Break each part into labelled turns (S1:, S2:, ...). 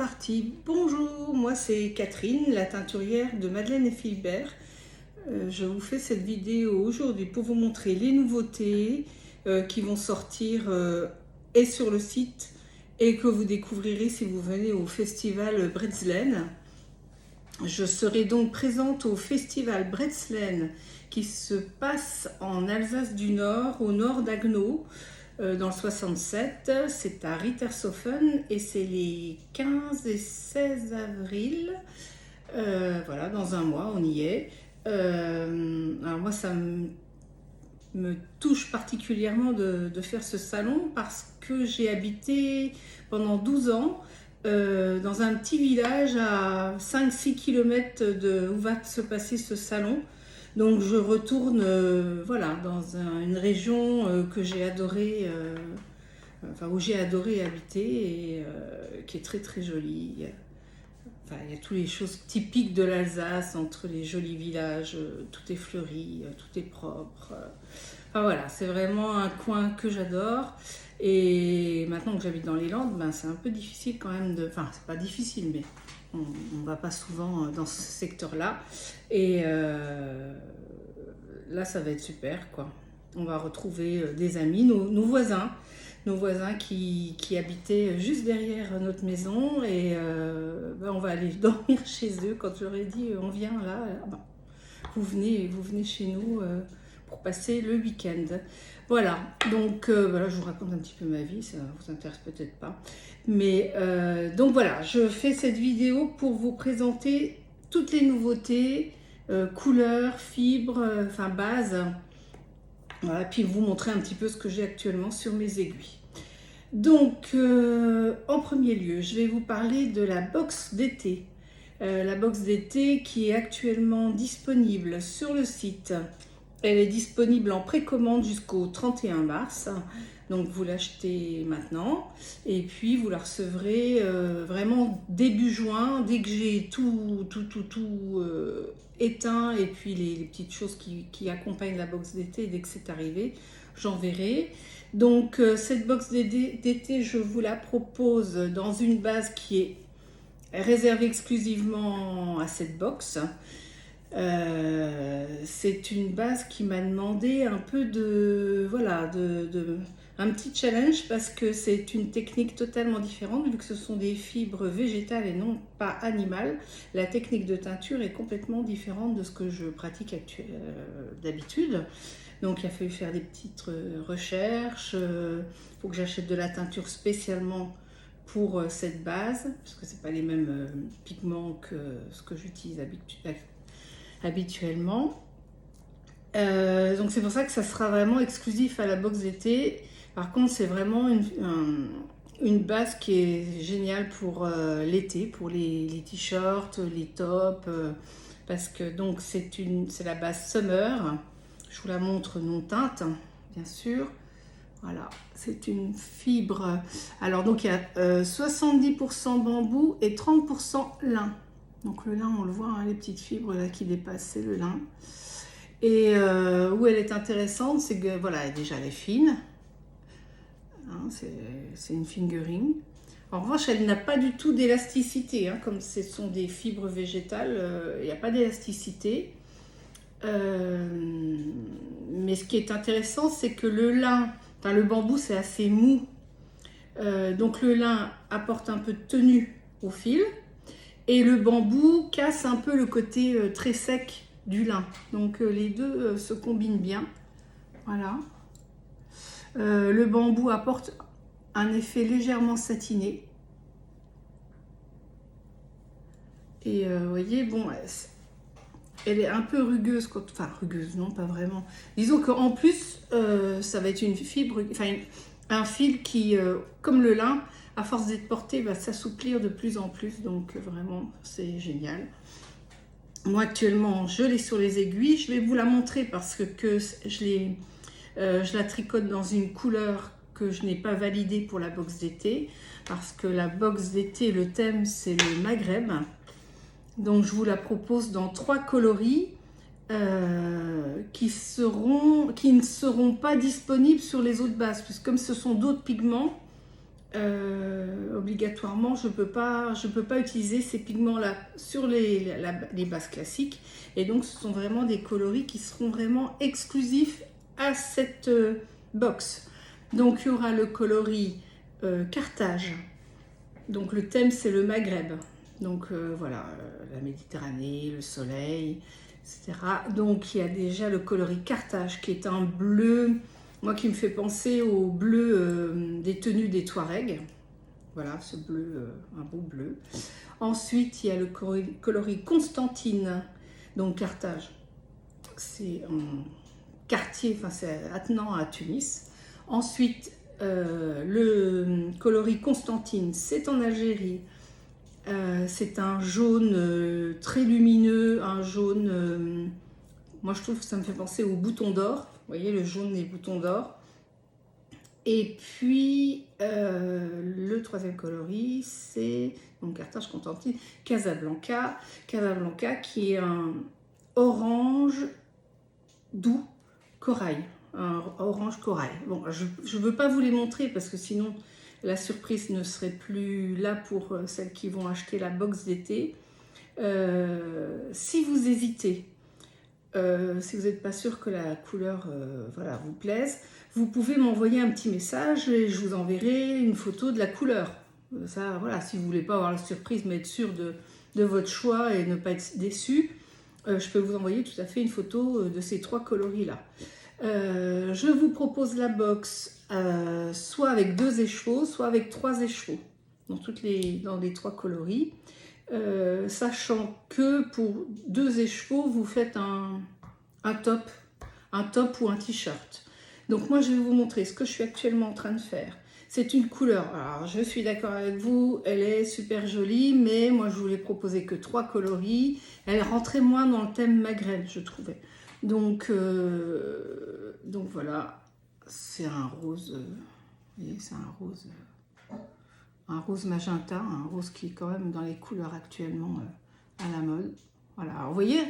S1: parti. Bonjour, moi c'est Catherine, la teinturière de Madeleine et Philibert. Je vous fais cette vidéo aujourd'hui pour vous montrer les nouveautés qui vont sortir et sur le site et que vous découvrirez si vous venez au festival Bretzelen. Je serai donc présente au festival Bretzelen qui se passe en Alsace du Nord, au nord d'Haguenau. Dans le 67, c'est à Rittershofen et c'est les 15 et 16 avril. Voilà, dans un mois, on y est. Alors moi, ça me touche particulièrement de faire ce salon parce que j'ai habité pendant 12 ans dans un petit village à 5-6 km où va se passer ce salon. Donc je retourne voilà, dans une région que j'ai adoré, où j'ai adoré habiter et qui est très très jolie. Enfin, il y a toutes les choses typiques de l'Alsace, entre les jolis villages, tout est fleuri, tout est propre. Enfin voilà, c'est vraiment un coin que j'adore. Et maintenant que j'habite dans les Landes, ben, c'est un peu difficile quand même de... Enfin, c'est pas difficile, mais on ne va pas souvent dans ce secteur-là. Et là, ça va être super, quoi. On va retrouver des amis, nos voisins qui habitaient juste derrière notre maison. Et ben, on va aller dormir chez eux. Quand j'aurais dit, on vient là, ben, vous venez chez nous pour passer le week-end. Voilà, donc voilà, je vous raconte un petit peu ma vie, ça vous intéresse peut-être pas. Mais donc voilà, je fais cette vidéo pour vous présenter toutes les nouveautés, couleurs, fibres, enfin bases. Voilà, puis vous montrer un petit peu ce que j'ai actuellement sur mes aiguilles. Donc, en premier lieu, je vais vous parler de la box d'été. La box d'été qui est actuellement disponible sur le site. Elle est disponible en précommande jusqu'au 31 mars. Donc, vous l'achetez maintenant. Et puis, vous la recevrez vraiment début juin, dès que j'ai tout éteint. Et puis, les petites choses qui accompagnent la box d'été, dès que c'est arrivé, j'enverrai. Donc, cette box d'été, je vous la propose dans une base qui est réservée exclusivement à cette box. C'est une base qui m'a demandé un peu un petit challenge parce que c'est une technique totalement différente vu que ce sont des fibres végétales et non pas animales. La technique de teinture est complètement différente de ce que je pratique d'habitude. Donc il a fallu faire des petites recherches. Faut que j'achète de la teinture spécialement pour cette base parce que c'est pas les mêmes pigments que ce que j'utilise habituellement. Donc c'est pour ça que ça sera vraiment exclusif à la box d'été. Par contre, c'est vraiment une base qui est géniale pour l'été, pour les t-shirts, les tops, parce que donc c'est la base Summer. Je vous la montre non teinte, bien sûr. Voilà, c'est une fibre. Alors donc il y a 70% bambou et 30% lin. Donc le lin, on le voit, hein, les petites fibres là qui dépassent, c'est le lin. Et où elle est intéressante, c'est que voilà, déjà elle est fine. Hein, c'est une fingering. En revanche, elle n'a pas du tout d'élasticité. Hein, comme ce sont des fibres végétales, il n'y a pas d'élasticité. Mais ce qui est intéressant, c'est que le lin, enfin le bambou, c'est assez mou. Donc le lin apporte un peu de tenue au fil. Et le bambou casse un peu le côté très sec du lin. Donc les deux se combinent bien. Voilà. Le bambou apporte un effet légèrement satiné. Et vous voyez, bon, elle est un peu rugueuse. Enfin, rugueuse, non, pas vraiment. Disons qu'en plus, ça va être une fibre, enfin un fil qui, comme le lin, à force d'être porté, va s'assouplir de plus en plus. Donc vraiment, c'est génial. Moi, actuellement, je l'ai sur les aiguilles. Je vais vous la montrer parce que je la tricote dans une couleur que je n'ai pas validée pour la box d'été. Parce que la box d'été, le thème, c'est le Maghreb. Donc, je vous la propose dans 3 coloris qui ne seront pas disponibles sur les autres bases. Puisque comme ce sont d'autres pigments, obligatoirement, je peux pas utiliser ces pigments-là sur les bases classiques. Et donc, ce sont vraiment des coloris qui seront vraiment exclusifs à cette box. Donc, il y aura le coloris Carthage. Donc, le thème, c'est le Maghreb. Donc, voilà, la Méditerranée, le soleil, etc. Donc, il y a déjà le coloris Carthage, qui est un bleu, moi, qui me fait penser au bleu des tenues des Touaregs. Voilà, ce bleu, un beau bleu. Ensuite, il y a le coloris Constantine, donc Carthage. C'est un quartier, enfin c'est attenant à Tunis. Ensuite, le coloris Constantine, c'est en Algérie. C'est un jaune très lumineux, un jaune, moi je trouve que ça me fait penser au bouton d'or. Vous voyez, le jaune des boutons d'or. Et puis, le troisième coloris, c'est donc Carthage, Constantine, Casablanca. Casablanca qui est un orange doux corail. Un orange corail. Bon, je ne veux pas vous les montrer parce que sinon la surprise ne serait plus là pour celles qui vont acheter la box d'été. Si vous hésitez, si vous n'êtes pas sûr que la couleur voilà, vous plaise, vous pouvez m'envoyer un petit message et je vous enverrai une photo de la couleur. Ça, voilà, si vous ne voulez pas avoir la surprise mais être sûr de votre choix et ne pas être déçu, je peux vous envoyer tout à fait une photo de ces trois coloris-là. Je vous propose la box soit avec 2 écheveaux, soit avec 3 écheveaux dans les 3 coloris. Sachant que pour 2 écheveaux, vous faites un top ou un t-shirt. Donc moi, je vais vous montrer ce que je suis actuellement en train de faire. C'est une couleur, alors je suis d'accord avec vous, elle est super jolie, mais moi je voulais proposer que 3 coloris. Elle rentrait moins dans le thème Maghreb, je trouvais. Donc voilà, c'est un rose, vous voyez, c'est un rose magenta, un rose qui est quand même dans les couleurs actuellement à la mode. Voilà, alors, vous voyez,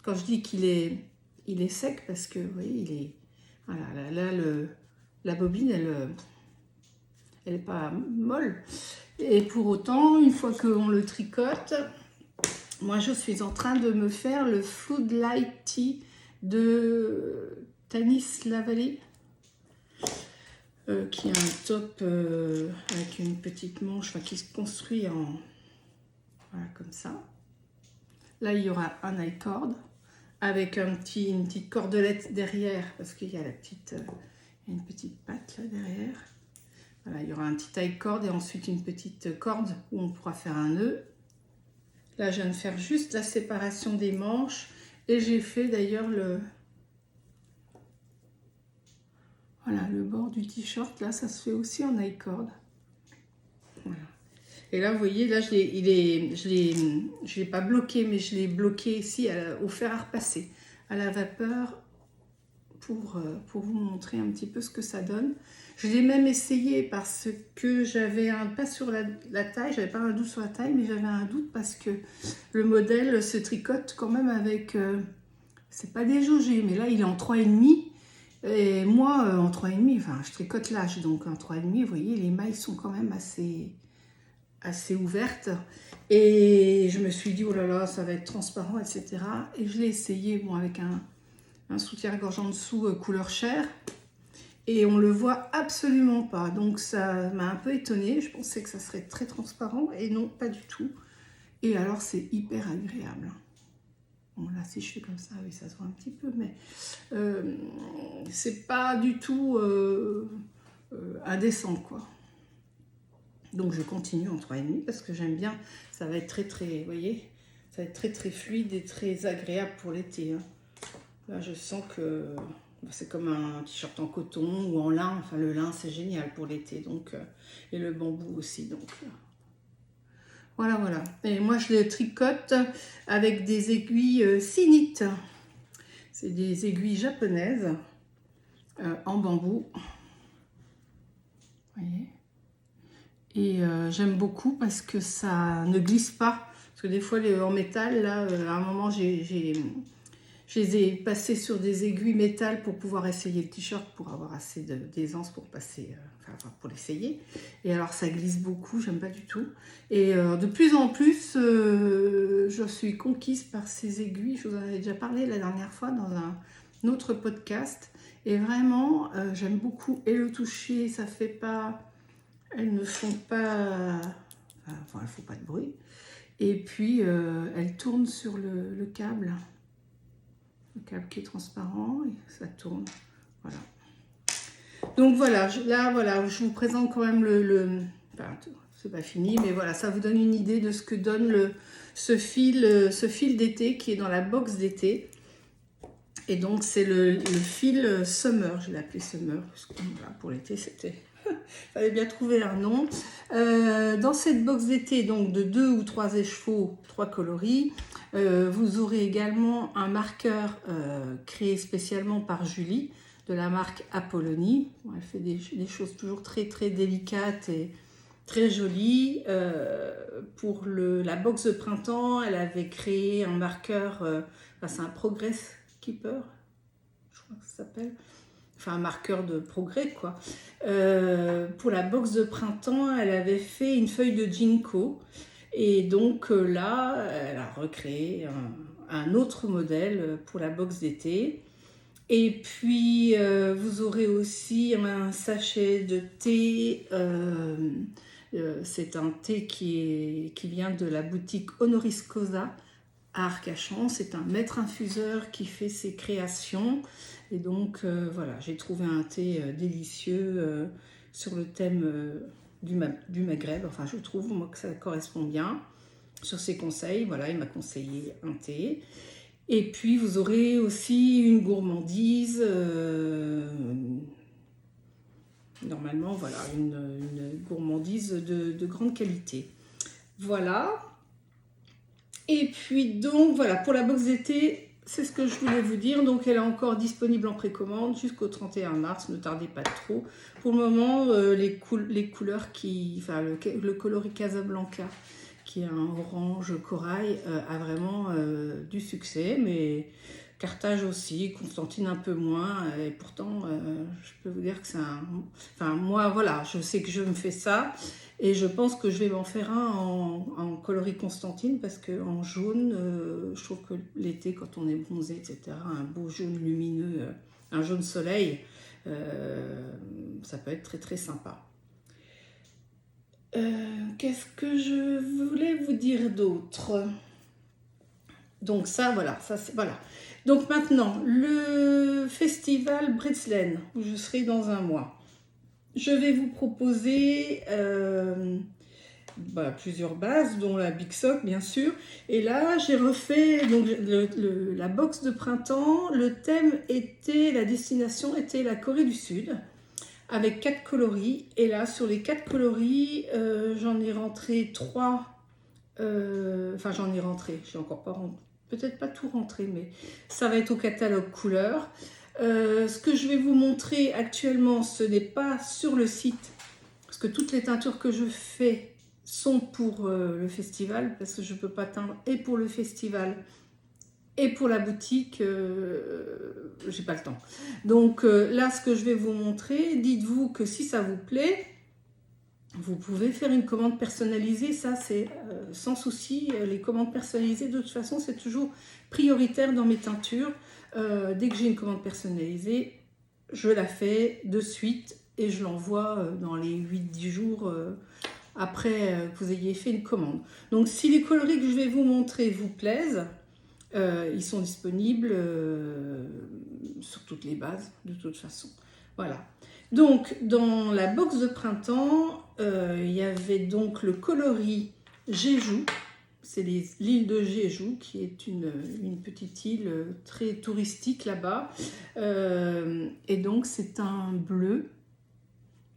S1: quand je dis qu'il est sec, parce que vous voyez, il est, voilà, là la bobine, elle est pas molle. Et pour autant, une fois qu'on le tricote, moi je suis en train de me faire le Floodlight Tee de Tanis Lavallée. Qui est un top avec une petite manche, enfin, qui se construit en voilà, comme ça. Là, il y aura un high cord avec une petite cordelette derrière parce qu'il y a une petite patte là derrière. Voilà, il y aura un petit high cord et ensuite une petite corde où on pourra faire un nœud. Là, je viens de faire juste la séparation des manches et j'ai fait d'ailleurs voilà, le bord du t-shirt, là, ça se fait aussi en high cord. Voilà. Et là, vous voyez, là, je l'ai pas bloqué, mais je l'ai bloqué ici au fer à repasser, à la vapeur, pour vous montrer un petit peu ce que ça donne. Je l'ai même essayé parce que j'avais pas sur la taille, j'avais pas un doute sur la taille, mais j'avais un doute parce que le modèle se tricote quand même avec, c'est pas déjaugé, mais là, il est en 3,5. Et moi, en 3,5, enfin, je tricote l'âge, donc en 3,5, vous voyez, les mailles sont quand même assez ouvertes. Et je me suis dit, oh là là, ça va être transparent, etc. Et je l'ai essayé, bon, avec un soutien-gorge en dessous, couleur chair. Et on le voit absolument pas. Donc ça m'a un peu étonnée. Je pensais que ça serait très transparent. Et non, pas du tout. Et alors, c'est hyper agréable. Bon, là, si je fais comme ça, oui, ça se voit un petit peu, mais c'est pas du tout indécent, quoi. Donc, je continue en 3,5 parce que j'aime bien. Ça va être très, vous voyez, ça va être très fluide et très agréable pour l'été. Hein. Là, je sens que c'est comme un t-shirt en coton ou en lin. Enfin, le lin, c'est génial pour l'été. Donc, et le bambou aussi. Donc, voilà. Et moi, je le tricote avec des aiguilles Sinite. C'est des aiguilles japonaises en bambou. Vous voyez. Et j'aime beaucoup parce que ça ne glisse pas. Parce que des fois, en métal, là, à un moment, j'ai Je les ai passés sur des aiguilles métal pour pouvoir essayer le t-shirt, pour avoir assez d'aisance pour passer, pour l'essayer. Et alors ça glisse beaucoup, j'aime pas du tout. Et de plus en plus, je suis conquise par ces aiguilles. Je vous en avais déjà parlé la dernière fois dans un autre podcast. Et vraiment, j'aime beaucoup. Et le toucher, ça fait pas... Elles ne font pas... Enfin, elles ne font pas de bruit. Et puis, elles tournent sur le câble. Le câble qui est transparent et ça tourne. Voilà. Donc voilà, voilà, je vous présente quand même enfin, c'est pas fini, mais voilà, ça vous donne une idée de ce que donne ce fil d'été qui est dans la box d'été. Et donc c'est le fil Summer, je l'ai appelé Summer, parce que voilà, pour l'été c'était... Fallait bien trouver un nom. Dans cette box d'été, donc de 2 ou 3 écheveaux, 3 coloris, vous aurez également un marqueur créé spécialement par Julie, de la marque Apollonie. Elle fait des choses toujours très très délicates et très jolies. Pour la box de printemps, elle avait créé un marqueur, c'est un Progress Keeper, je crois que ça s'appelle. Enfin, un marqueur de progrès, quoi. Pour la box de printemps, elle avait fait une feuille de ginkgo. Et donc là, elle a recréé un autre modèle pour la box d'été. Et puis, vous aurez aussi un sachet de thé. C'est un thé qui vient de la boutique Honoris Causa à Arcachon. C'est un maître infuseur qui fait ses créations. Et donc, voilà, j'ai trouvé un thé délicieux sur le thème du Maghreb. Enfin, je trouve, moi, que ça correspond bien. Sur ses conseils, voilà, il m'a conseillé un thé. Et puis, vous aurez aussi une gourmandise. Normalement, voilà, une gourmandise de grande qualité. Voilà. Et puis, donc, voilà, pour la box d'été... C'est ce que je voulais vous dire. Donc, elle est encore disponible en précommande jusqu'au 31 mars. Ne tardez pas trop. Pour le moment, les couleurs enfin, le coloris Casablanca, qui est un orange corail, a vraiment du succès. Mais Carthage aussi, Constantine un peu moins. Et pourtant, je peux vous dire que c'est un... Enfin, moi, voilà, je sais que je me fais ça. Et je pense que je vais m'en faire un en coloris Constantine parce qu'en jaune, je trouve que l'été, quand on est bronzé, etc., un beau jaune lumineux, un jaune soleil, ça peut être très très sympa. Qu'est-ce que je voulais vous dire d'autre? Donc ça, voilà, voilà. Donc maintenant, le festival Britzlen, où je serai dans un mois. Je vais vous proposer plusieurs bases, dont la Big Sock, bien sûr. Et là, j'ai refait donc, la box de printemps. Le thème était, la destination était la Corée du Sud, avec 4 coloris. Et là, sur les 4 coloris, j'en ai rentré 3. Enfin, j'en ai rentré, j'ai encore pas rentré. Peut-être pas tout rentré, mais ça va être au catalogue couleur. Ce que je vais vous montrer actuellement, ce n'est pas sur le site, parce que toutes les teintures que je fais sont pour le festival, parce que je ne peux pas teindre et pour le festival et pour la boutique, j'ai pas le temps. Donc là, ce que je vais vous montrer, dites-vous que si ça vous plaît, vous pouvez faire une commande personnalisée, ça c'est sans souci. Les commandes personnalisées, de toute façon, c'est toujours prioritaire dans mes teintures. Dès que j'ai une commande personnalisée, je la fais de suite et je l'envoie dans les 8-10 jours après que vous ayez fait une commande. Donc si les coloris que je vais vous montrer vous plaisent, ils sont disponibles sur toutes les bases de toute façon. Voilà. Donc dans la box de printemps, il y avait donc le coloris Jeju. C'est l'île de Jeju, qui est une petite île très touristique là-bas. Et donc, c'est un bleu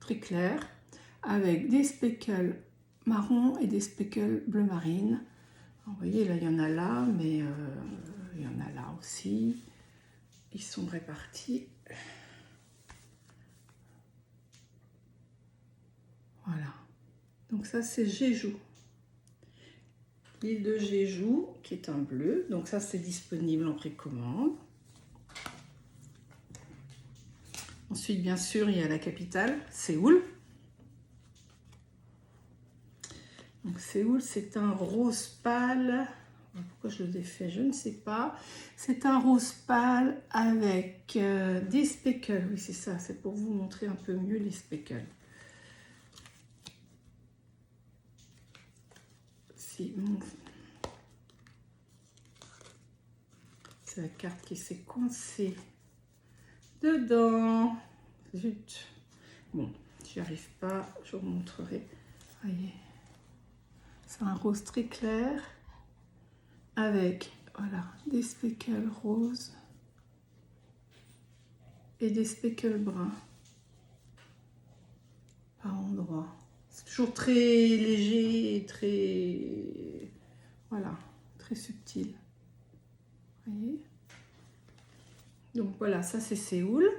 S1: très clair, avec des speckles marron et des speckles bleu marine. Vous voyez, là, il y en a là, mais il y en a là aussi. Ils sont répartis. Voilà. Donc ça, c'est Jeju. l'île de Jeju, qui est un bleu. Donc ça, c'est disponible en précommande. Ensuite, bien sûr, il y a la capitale, Séoul. Donc Séoul, c'est un rose pâle. Pourquoi je le défais, je ne sais pas. C'est un rose pâle avec des speckles. Oui, c'est ça, c'est pour vous montrer un peu mieux les speckles. Si, c'est la carte qui s'est coincée dedans. Zut. Bon, j'y arrive pas, je vous montrerai. Voyez, c'est un rose très clair avec, voilà, des speckles roses et des speckles bruns par endroits. C'est toujours très léger et très, voilà, très subtil. Vous voyez? Donc voilà, ça c'est Séoul.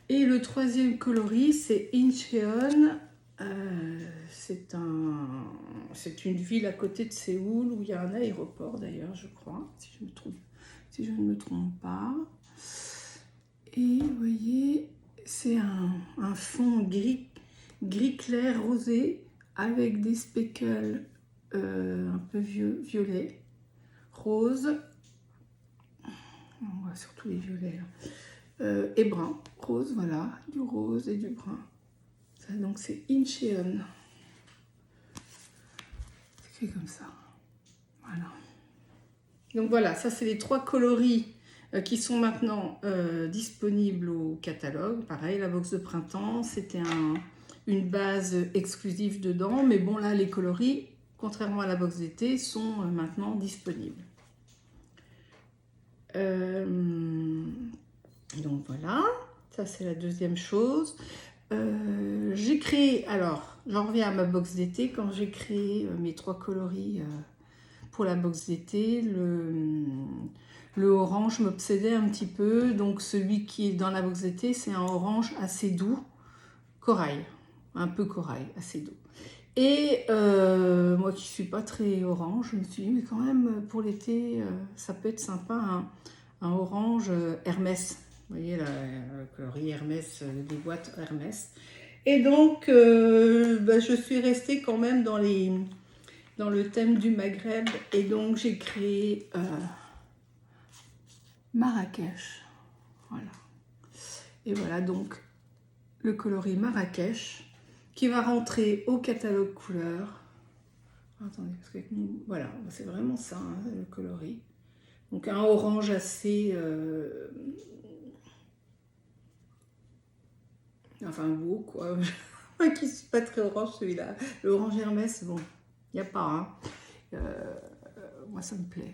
S1: Et le troisième coloris, c'est Incheon. C'est une ville à côté de Séoul où il y a un aéroport d'ailleurs, je crois, si je ne me trompe pas. Et vous voyez, c'est un fond gris clair rosé avec des speckles un peu violet, rose. On voit surtout les violets là. Et brun, rose, voilà, du rose et du brun. Ça, donc c'est Incheon. C'est écrit comme ça. Voilà. Donc voilà, ça c'est les 3 coloris qui sont maintenant disponibles au catalogue. Pareil, la box de printemps, c'était une base exclusive dedans. Mais bon, là, les coloris, contrairement à la box d'été, sont maintenant disponibles. Donc voilà, ça c'est la deuxième chose. J'ai créé, alors j'en reviens à ma box d'été, quand j'ai créé mes 3 coloris pour la box d'été, le orange m'obsédait un petit peu, donc celui qui est dans la box d'été, c'est un orange assez doux, corail, un peu corail, assez doux. Et moi qui suis pas très orange, je me suis dit, mais quand même pour l'été, ça peut être sympa, un orange Hermès. Vous voyez le coloris Hermès, des boîtes Hermès. Et donc, je suis restée quand même dans le thème du Maghreb. Et donc, j'ai créé Marrakech. Voilà. Et voilà donc le coloris Marrakech qui va rentrer au catalogue couleur. Attendez, parce que voilà, c'est vraiment ça, hein, le coloris. Donc, un orange assez... enfin beau quoi, moi qui suis pas très orange celui-là, le orange Hermès, bon, il n'y a pas, hein. Moi ça me plaît.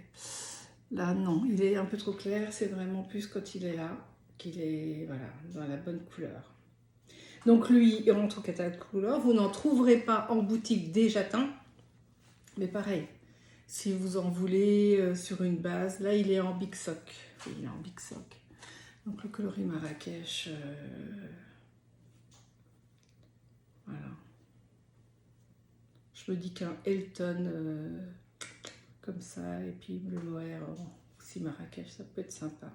S1: Là non, il est un peu trop clair, c'est vraiment plus quand il est là, qu'il est voilà, dans la bonne couleur. Donc lui, il rentre au catalogue couleur, vous n'en trouverez pas en boutique déjà teint, mais pareil, si vous en voulez sur une base, là il est en Big Sock, il est en Big Sock. Donc le coloris Marrakech... Voilà. Je me dis qu'un Elton comme ça, et puis bleu mohair, aussi Marrakech, ça peut être sympa.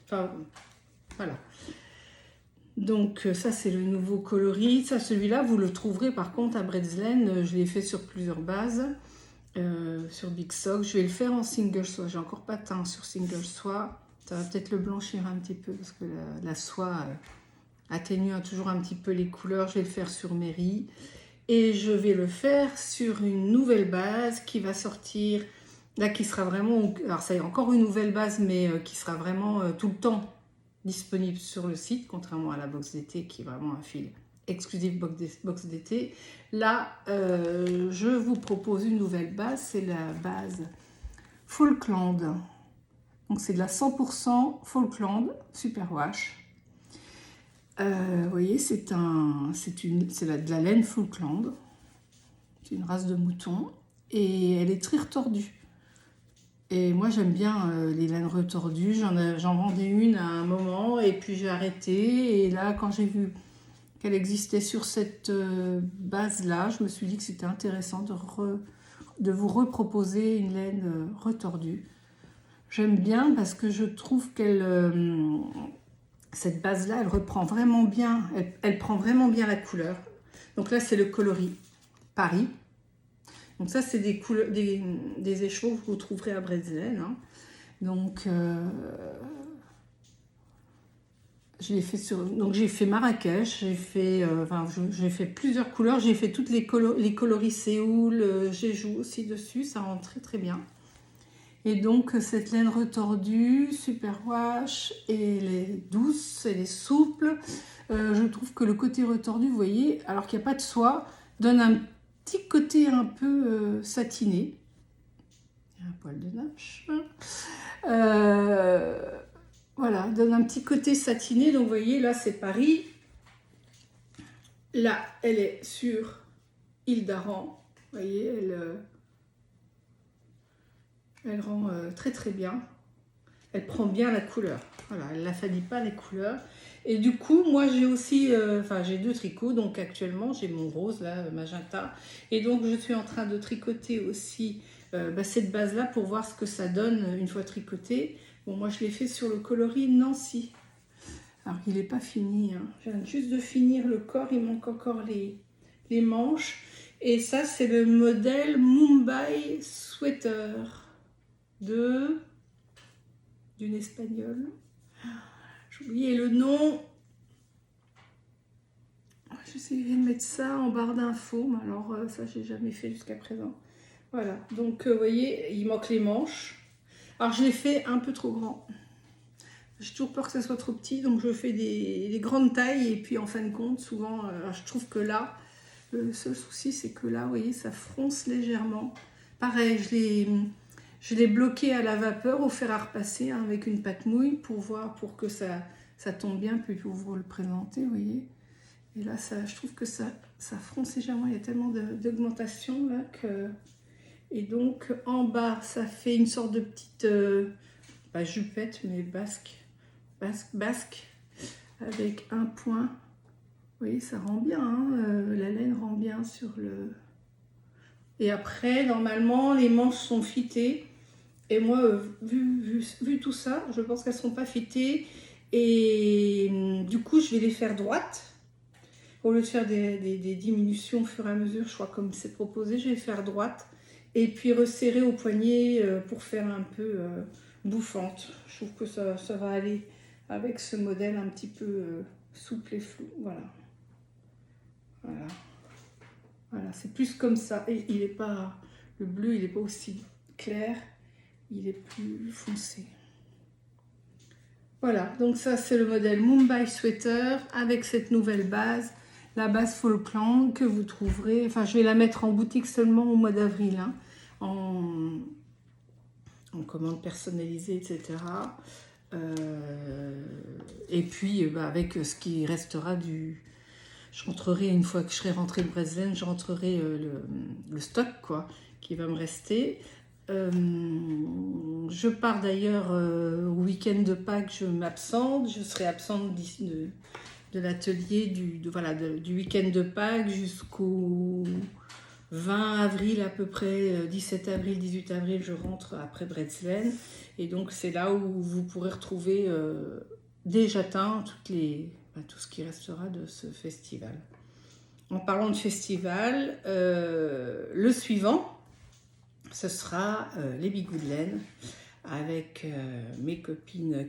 S1: Enfin, voilà. Donc ça, c'est le nouveau coloris. Ça, celui-là, vous le trouverez par contre à Bredeslen. Je l'ai fait sur plusieurs bases. Sur Big Sock. Je vais le faire en single soie. J'ai encore pas teint sur single soie. Ça va peut-être le blanchir un petit peu parce que la soie... atténue toujours un petit peu les couleurs. Je vais le faire sur Mairie et je vais le faire sur une nouvelle base qui va sortir là, qui sera vraiment, alors ça y est, encore une nouvelle base, mais qui sera vraiment tout le temps disponible sur le site, contrairement à la box d'été qui est vraiment un fil exclusif box d'été. Là je vous propose une nouvelle base, c'est la base Falkland. Donc c'est de la 100% Falkland Superwash. Vous voyez, c'est de la laine Falkland. C'est une race de mouton. Et elle est très retordue. Et moi, j'aime bien les laines retordues. J'en vendais une à un moment et puis j'ai arrêté. Et là, quand j'ai vu qu'elle existait sur cette base-là. Je me suis dit que c'était intéressant de vous reproposer une laine retordue. J'aime bien parce que je trouve cette base-là, elle reprend vraiment bien, elle prend vraiment bien la couleur. Donc là, c'est le coloris Paris. Donc ça, c'est des écheveaux que vous trouverez à Bretzel. Hein. Donc, j'ai fait Marrakech, j'ai fait plusieurs couleurs, j'ai fait toutes les coloris Séoul, Jeju aussi dessus, ça rend très très bien. Et donc cette laine retordue, super wash, et elle est douce, elle est souple. Je trouve que le côté retordu, vous voyez, alors qu'il n'y a pas de soie, donne un petit côté un peu satiné. Il y a un poil de nage. Voilà, donne un petit côté satiné. Donc vous voyez, là c'est Paris. Là, elle est sur Île d'Aran. Vous voyez, elle rend très très bien. Elle prend bien la couleur. Voilà, elle n'affadit pas les couleurs. Et du coup, moi j'ai aussi, j'ai 2 tricots. Donc actuellement, j'ai mon rose là, magenta. Et donc je suis en train de tricoter aussi cette base là pour voir ce que ça donne une fois tricoté. Bon, moi je l'ai fait sur le coloris Nancy. Alors il n'est pas fini. Hein. Je viens juste de finir le corps. Il manque encore les manches. Et ça, c'est le modèle Mumbai Sweater d'une espagnole. J'ai oublié le nom. J'essaierai de mettre ça en barre d'infos, mais alors ça j'ai jamais fait jusqu'à présent. Voilà, donc vous voyez, il manque les manches. Alors je l'ai fait un peu trop grand. J'ai toujours peur que ça soit trop petit, donc je fais des grandes tailles et puis en fin de compte, souvent, je trouve que là, le seul souci c'est que là, vous voyez, ça fronce légèrement. Pareil, je l'ai bloqué à la vapeur au fer à repasser hein, avec une pâte mouille pour que ça tombe bien, puis pour vous le présenter, vous voyez. Et là, je trouve que ça fronce légèrement, il y a tellement d'augmentation là que... Et donc en bas, ça fait une sorte de petite, pas jupette, mais basque, avec un point. Vous voyez, ça rend bien, hein, la laine rend bien sur le... Et après, normalement, les manches sont fitées. Et moi, vu tout ça, je pense qu'elles ne sont pas fitées. Et du coup, je vais les faire droites. Au lieu de faire des diminutions au fur et à mesure, je crois comme c'est proposé, je vais faire droite. Et puis resserrer au poignet pour faire un peu bouffante. Je trouve que ça va aller avec ce modèle un petit peu souple et flou. Voilà. Voilà, c'est plus comme ça. Et il est pas, le bleu, il n'est pas aussi clair. Il est plus foncé. Voilà, donc ça c'est le modèle Mumbai Sweater avec cette nouvelle base. La base Falkland que vous trouverez, enfin je vais la mettre en boutique seulement au mois d'avril, hein, en commande personnalisée, etc. Et puis avec ce qui restera je rentrerai, une fois que je serai rentrée de Bretzel, je rentrerai le stock quoi, qui va me rester. Je pars d'ailleurs au week-end de Pâques, je m'absente, je serai absente d'ici de l'atelier du week-end de Pâques jusqu'au 20 avril à peu près, 17 avril, 18 avril, je rentre après Bretzel. Et donc c'est là où vous pourrez retrouver déjà teint tout ce qui restera de ce festival. En parlant de festival, le suivant, ce sera les Bigoud de laine avec mes copines,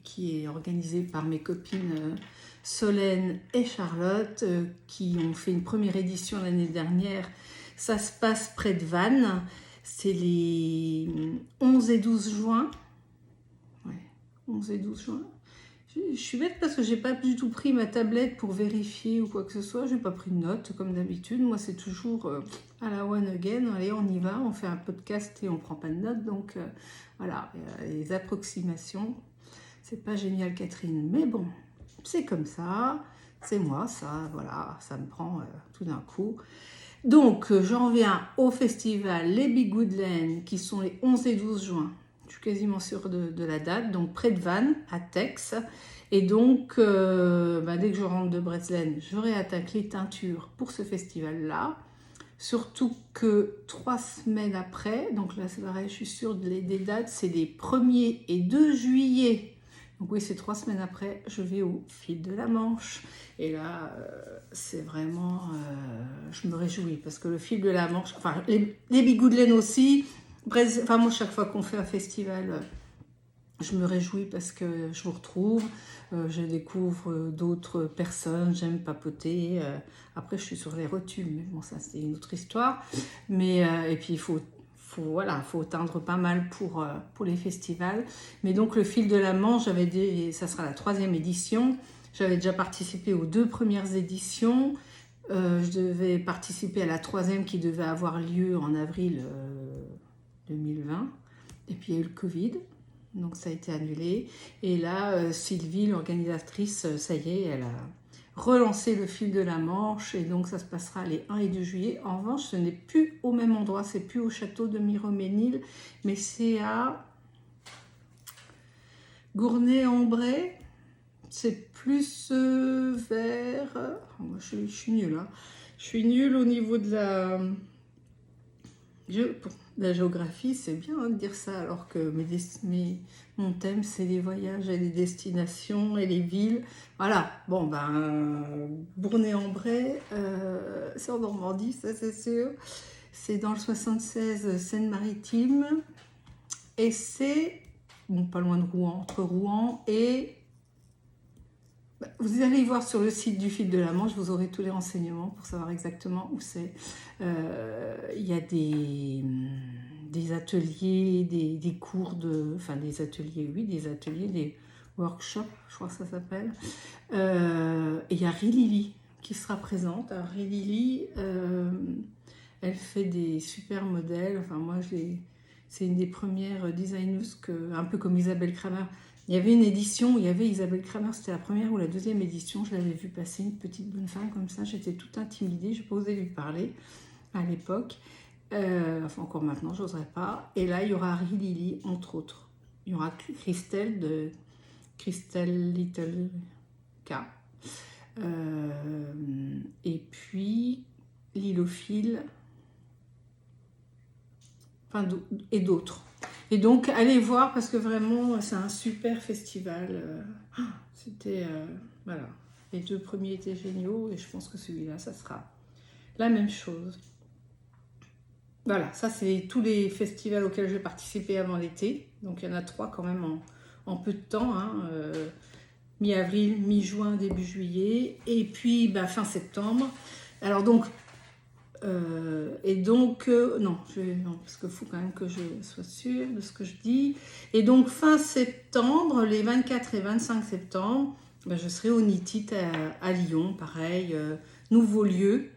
S1: qui est organisé par mes copines Solène et Charlotte, qui ont fait une première édition l'année dernière. Ça se passe près de Vannes, c'est les 11 et 12 juin. Ouais, 11 et 12 juin. Je suis bête parce que j'ai pas du tout pris ma tablette pour vérifier ou quoi que ce soit. J'ai pas pris de notes comme d'habitude. Moi, c'est toujours à la one again. Allez, on y va. On fait un podcast et on prend pas de notes. Donc voilà, les approximations. C'est pas génial, Catherine. Mais bon, c'est comme ça. C'est moi, ça. Voilà, ça me prend tout d'un coup. Donc, j'en viens au festival Les Bigoud de laine qui sont les 11 et 12 juin. je suis quasiment sûre de la date, donc près de Vannes, à Tex. Et donc, dès que je rentre de Breslen, je réattaque les teintures pour ce festival-là. Surtout que 3 semaines après, donc là c'est pareil, je suis sûre des dates, c'est les 1er et 2 juillet. Donc oui, c'est 3 semaines après, je vais au Fil de la Manche. Et là, c'est vraiment... je me réjouis parce que le Fil de la Manche, enfin les Bigoud de Laine aussi, enfin moi chaque fois qu'on fait un festival, je me réjouis parce que je vous retrouve, je découvre d'autres personnes, j'aime papoter. Après, je suis sur les rotules, mais bon, ça c'est une autre histoire. Mais, et puis, il faut teindre pas mal pour les festivals. Mais donc, le Fil de la Manche, ça sera la 3e édition. J'avais déjà participé aux 2 premières éditions. Je devais participer à la 3e qui devait avoir lieu en avril 2020. Et puis, il y a eu le Covid. Donc ça a été annulé. Et là, Sylvie, l'organisatrice, ça y est, elle a relancé le Fil de la Manche. Et donc ça se passera les 1 et 2 juillet. En revanche, ce n'est plus au même endroit. C'est plus au château de Miroménil, mais c'est à Gournay-en-Bray. C'est plus vers... moi, je suis nulle. Hein. Je suis nulle au niveau de la géographie, c'est bien de dire ça, alors que mon thème, c'est les voyages et les destinations et les villes. Voilà, bon, Bournay-en-Bray, c'est en Normandie, ça c'est sûr. C'est dans le 76, Seine-Maritime. Et c'est, pas loin de Rouen, entre Rouen et... Vous allez voir sur le site du Fil de la Manche, vous aurez tous les renseignements pour savoir exactement où c'est. Il y a des ateliers, des cours des ateliers, des workshops, je crois que ça s'appelle. Et il y a Rilili qui sera présente. Alors Rilili, elle fait des super modèles. Enfin moi, c'est une des premières designeuses, un peu comme Isabelle Kramer. Il y avait une édition où il y avait Isabelle Kramer, c'était la première ou la 2e édition, je l'avais vue passer, une petite bonne femme comme ça, j'étais toute intimidée, je n'ai pas osé lui parler à l'époque, encore maintenant, je n'oserais pas. Et là, il y aura Rilili, entre autres. Il y aura Christelle de Christelle Little K. Et puis Lilophile, et d'autres. Et donc, allez voir parce que vraiment, c'est un super festival. C'était, voilà. Les 2 premiers étaient géniaux et je pense que celui-là, ça sera la même chose. Voilà, ça c'est tous les festivals auxquels j'ai participé avant l'été. Donc, il y en a 3 quand même en peu de temps. Mi-avril, mi-juin, début juillet. Et puis, fin septembre. Alors donc... non, parce qu'il faut quand même que je sois sûre de ce que je dis. Et donc, fin septembre, les 24 et 25 septembre, je serai au Nitit à Lyon, pareil, nouveau lieu,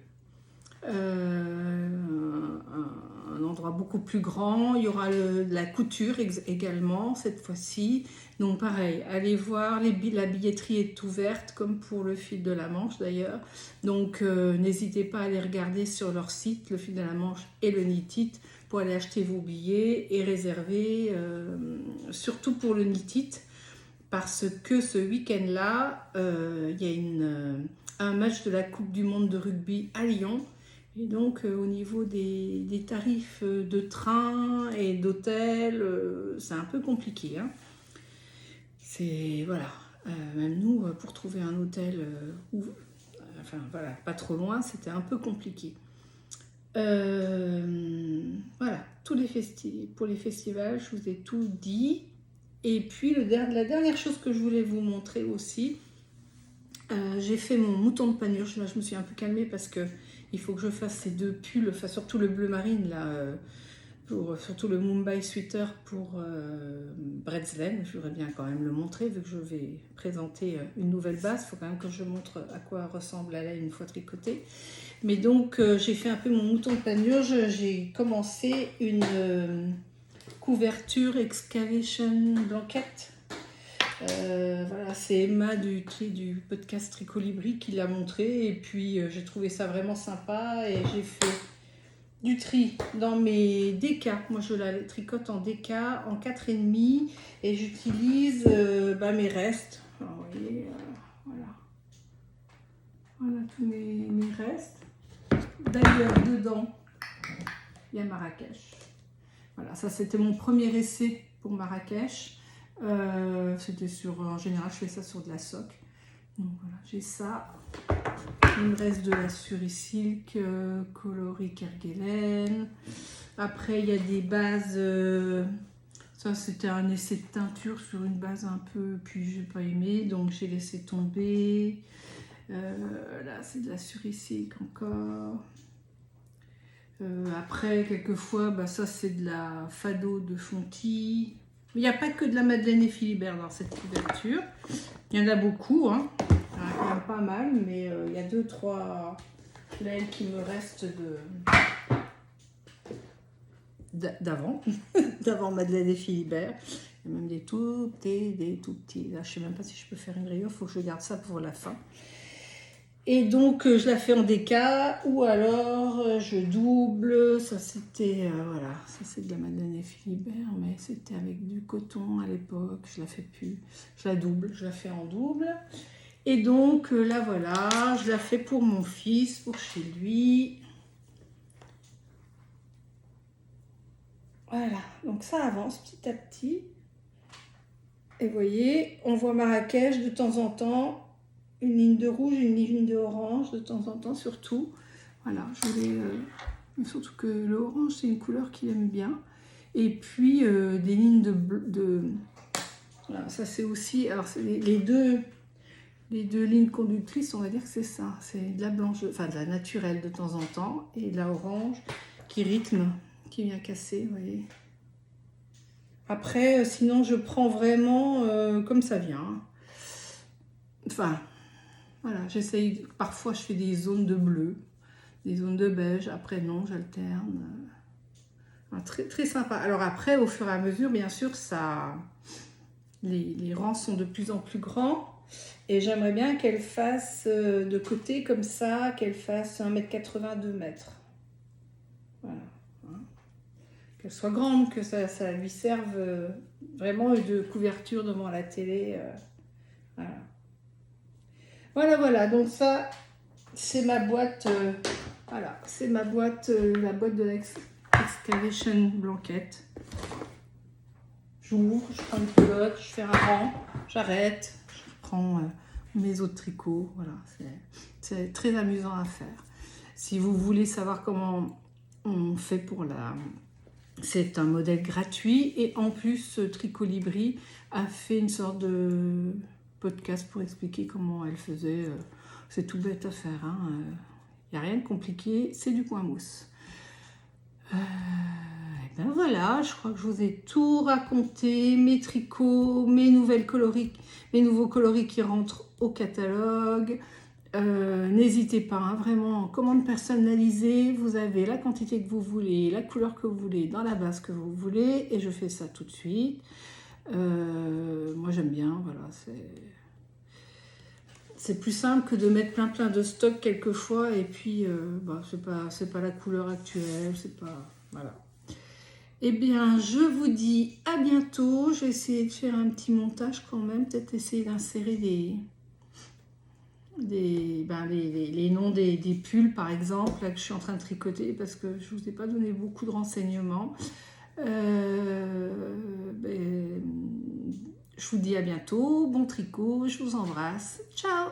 S1: un endroit beaucoup plus grand. Il y aura la couture également, cette fois-ci. Donc, pareil, allez voir, la billetterie est ouverte, comme pour le Fil de la Manche d'ailleurs. Donc, n'hésitez pas à aller regarder sur leur site, le Fil de la Manche et le Nitit, pour aller acheter vos billets et réserver, surtout pour le Nitit, parce que ce week-end-là, il y a un match de la Coupe du Monde de rugby à Lyon. Et donc, au niveau des tarifs de train et d'hôtel, c'est un peu compliqué. Hein. Voilà. Même nous, pour trouver un hôtel, pas trop loin, c'était un peu compliqué. Voilà. Pour les festivals, je vous ai tout dit. Et puis, la dernière chose que je voulais vous montrer aussi, j'ai fait mon mouton de panurge. Là, je me suis un peu calmée parce que il faut que je fasse ces 2 pulls, surtout le bleu marine, là, surtout le Mumbai Sweater pour Breslen. Je voudrais bien quand même le montrer, vu que je vais présenter une nouvelle base. Il faut quand même que je montre à quoi ressemble la laine une fois tricotée. Mais donc, j'ai fait un peu mon mouton de panurge. J'ai commencé une couverture excavation blanquette. Voilà, c'est Emma du podcast Tricolibri qui l'a montré et puis j'ai trouvé ça vraiment sympa et j'ai fait du tri dans mes DK. Moi, je la tricote en DK, en 4,5 et j'utilise mes restes. Alors, vous voyez, voilà. Voilà tous mes restes. D'ailleurs, dedans, il y a Marrakech. Voilà, ça c'était mon premier essai pour Marrakech. C'était en général, je fais ça sur de la soque. Donc voilà, j'ai ça. Il me reste de la Surisilk, coloris Kerguelen. Après, il y a des bases. Ça, c'était un essai de teinture sur une base un peu, puis j'ai pas aimé, donc j'ai laissé tomber. Là, c'est de la Surisilk encore. Après, quelquefois, ça c'est de la Fado de Fonty. Il n'y a pas que de la Madeleine et Philibert dans cette couverture. Il y en a beaucoup, hein. Il y en a quand même pas mal, mais il y a 2-3 laines qui me restent d'avant, d'avant Madeleine et Philibert. Il y a même des tout petits. Là, je ne sais même pas si je peux faire une rayure, il faut que je garde ça pour la fin. Et donc, je la fais en DK ou alors je double. Ça, c'était, voilà, ça c'est de la Madeleine et Philibert, mais c'était avec du coton à l'époque. Je la fais plus. Je la double, je la fais en double. Et donc, là, voilà, je la fais pour mon fils, pour chez lui. Voilà, donc ça avance petit à petit. Et vous voyez, on voit Marrakech de temps en temps. Une ligne de rouge, une ligne de orange de temps en temps surtout. Voilà, je voulais surtout que le orange c'est une couleur qu'il aime bien. Et puis des lignes de voilà, ça c'est aussi, alors c'est les deux lignes conductrices, on va dire que c'est ça, c'est de la blanche, enfin de la naturelle de temps en temps et de la orange qui rythme, qui vient casser, vous voyez. Après, sinon je prends vraiment comme ça vient. Enfin. Voilà, j'essaye, parfois je fais des zones de bleu, des zones de beige, après non, j'alterne. Très, très sympa. Alors après, au fur et à mesure, bien sûr, les rangs sont de plus en plus grands. Et j'aimerais bien qu'elle fasse de côté comme ça, qu'elle fasse 1,80 m, 2 m. Voilà. Qu'elle soit grande, que ça lui serve vraiment de couverture devant la télé. Voilà. Voilà, donc ça, c'est ma boîte, voilà, c'est ma boîte, la boîte de l'Excavation Blanquette. J'ouvre, je prends une culotte, je fais un rang, j'arrête, je prends mes autres tricots, voilà, c'est très amusant à faire. Si vous voulez savoir comment on fait pour c'est un modèle gratuit et en plus Tricolibri a fait une sorte de podcast pour expliquer comment elle faisait. C'est tout bête à faire, hein. Il n'y a rien de compliqué, c'est du point mousse. Et ben voilà, je crois que je vous ai tout raconté, mes tricots, mes nouveaux coloris qui rentrent au catalogue. N'hésitez pas, hein, vraiment, en commande personnalisée, vous avez la quantité que vous voulez, la couleur que vous voulez, dans la base que vous voulez, et je fais ça tout de suite. Moi j'aime bien, voilà, c'est plus simple que de mettre plein de stock quelquefois, et puis c'est pas la couleur actuelle, c'est pas, voilà. Eh bien, je vous dis à bientôt. Je vais essayer de faire un petit montage quand même, peut-être essayer d'insérer les noms des pulls par exemple, là, que je suis en train de tricoter, parce que je ne vous ai pas donné beaucoup de renseignements. Je vous dis à bientôt, bon tricot, je vous embrasse, ciao!